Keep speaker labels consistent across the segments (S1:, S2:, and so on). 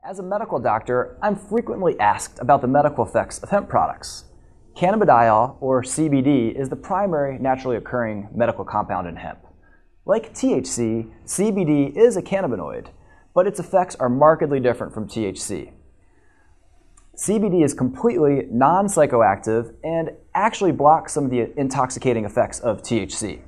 S1: As a medical doctor, I'm frequently asked about the medical effects of hemp products. Cannabidiol, or CBD, is the primary naturally occurring medical compound in hemp. Like THC, CBD is a cannabinoid, but its effects are markedly different from THC. CBD is completely non-psychoactive and actually blocks some of the intoxicating effects of THC.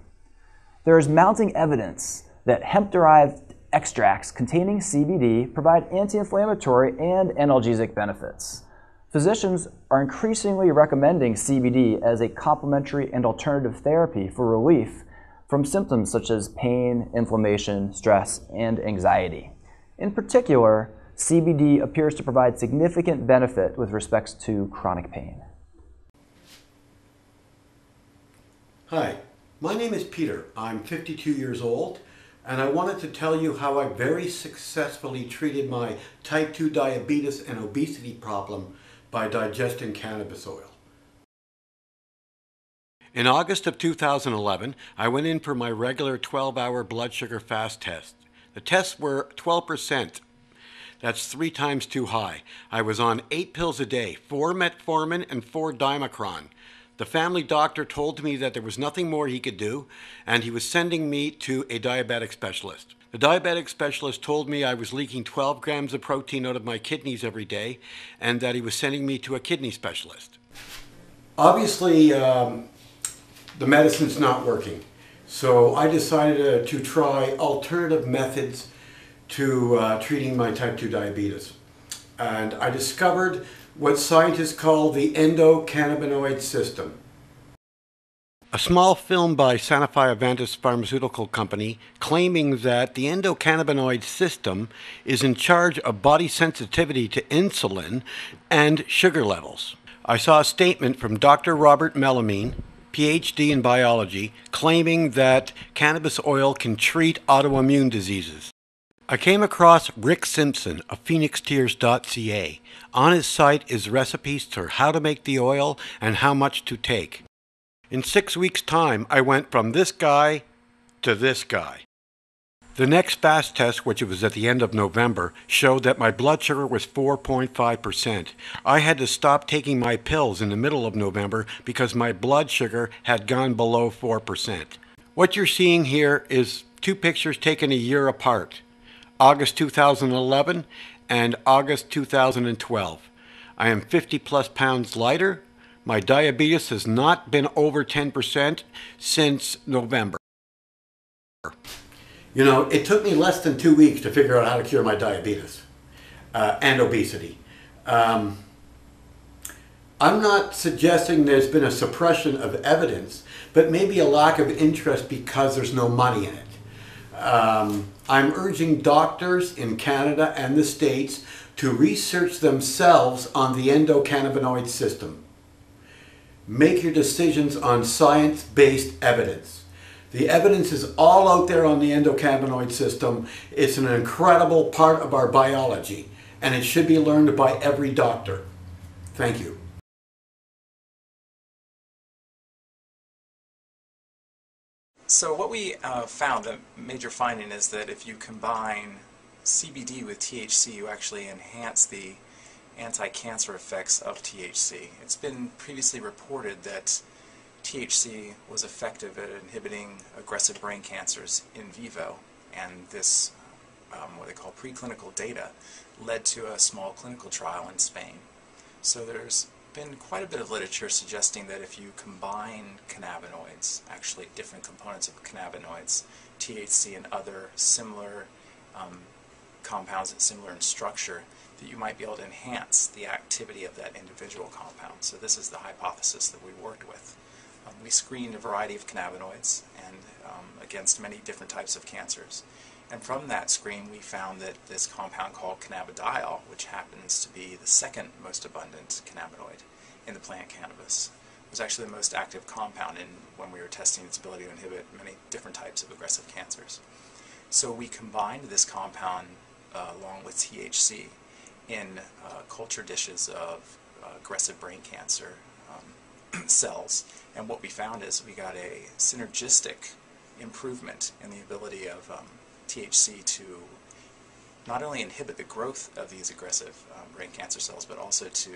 S1: There is mounting evidence that hemp-derived extracts containing CBD provide anti-inflammatory and analgesic benefits. Physicians are increasingly recommending CBD as a complementary and alternative therapy for relief from symptoms such as pain, inflammation, stress, and anxiety. In particular, CBD appears to provide significant benefit with respect to chronic pain.
S2: Hi, my name is Peter. I'm 52 years old, and I wanted to tell you how I very successfully treated my type 2 diabetes and obesity problem by digesting cannabis oil. In August of 2011, I went in for my regular 12-hour blood sugar fast test. The tests were 12%. That's 3 times too high. I was on 8 pills a day, 4 metformin and 4 dimacron. The family doctor told me that there was nothing more he could do, and he was sending me to a diabetic specialist. The diabetic specialist told me I was leaking 12 grams of protein out of my kidneys every day, and that he was sending me to a kidney specialist. Obviously, the medicine's not working, so I decided to try alternative methods to treating my type 2 diabetes. And I discovered what scientists call the endocannabinoid system. A small film by Sanofi Aventis Pharmaceutical Company claiming that the endocannabinoid system is in charge of body sensitivity to insulin and sugar levels. I saw a statement from Dr. Robert Melamine, PhD in biology, claiming that cannabis oil can treat autoimmune diseases. I came across Rick Simpson of PhoenixTears.ca. On his site is recipes for how to make the oil and how much to take. In 6 weeks' time, I went from this guy to this guy. The next fast test, which was at the end of November, showed that my blood sugar was 4.5%. I had to stop taking my pills in the middle of November because my blood sugar had gone below 4%. What you're seeing here is 2 pictures taken a year apart. August 2011 and August 2012. I am 50 plus pounds lighter. My diabetes has not been over 10% since November. You know, it took me less than 2 weeks to figure out how to cure my diabetes and obesity. I'm not suggesting there's been a suppression of evidence, but maybe a lack of interest because there's no money in it. I'm urging doctors in Canada and the States to research themselves on the endocannabinoid system. Make your decisions on science-based evidence. The evidence is all out there on the endocannabinoid system. It's an incredible part of our biology, and it should be learned by every doctor. Thank you.
S3: So what we found, the major finding, is that if you combine CBD with THC, you actually enhance the anti-cancer effects of THC. It's been previously reported that THC was effective at inhibiting aggressive brain cancers in vivo, and this, what they call preclinical data, led to a small clinical trial in Spain. So there's been quite a bit of literature suggesting that if you combine cannabinoids, actually different components of cannabinoids, THC and other similar compounds that similar in structure, that you might be able to enhance the activity of that individual compound. So this is the hypothesis that we worked with. We screened a variety of cannabinoids and against many different types of cancers. And from that screen we found that this compound called cannabidiol, which happens to be the second most abundant cannabinoid in the plant cannabis, was actually the most active compound when we were testing its ability to inhibit many different types of aggressive cancers. So we combined this compound along with THC in culture dishes of aggressive brain cancer cells, and what we found is we got a synergistic improvement in the ability of THC to not only inhibit the growth of these aggressive brain cancer cells, but also to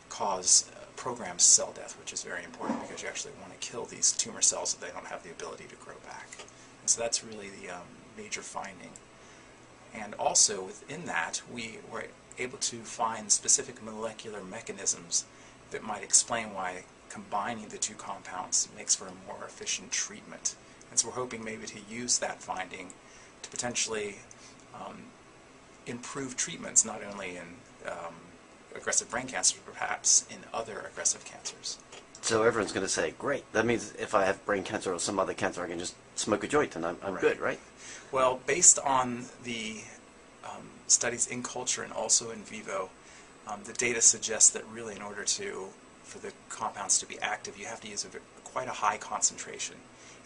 S3: cause programmed cell death, which is very important because you actually want to kill these tumor cells so they don't have the ability to grow back. And so that's really the major finding. And also within that, we were able to find specific molecular mechanisms that might explain why combining the two compounds makes for a more efficient treatment. And so we're hoping maybe to use that finding to potentially improve treatments, not only in aggressive brain cancer, but perhaps in other aggressive cancers.
S4: So everyone's going to say, great, that means if I have brain cancer or some other cancer, I can just smoke a joint and I'm
S3: Right.
S4: good, right?
S3: Well, based on the studies in culture and also in vivo, the data suggests that really in order for the compounds to be active, you have to use quite a high concentration.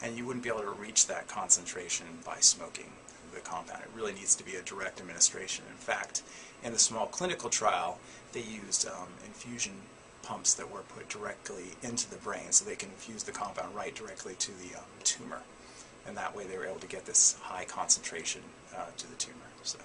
S3: And you wouldn't be able to reach that concentration by smoking the compound. It really needs to be a direct administration. In fact, in the small clinical trial, they used infusion pumps that were put directly into the brain so they can infuse the compound right directly to the tumor. And that way they were able to get this high concentration to the tumor. So.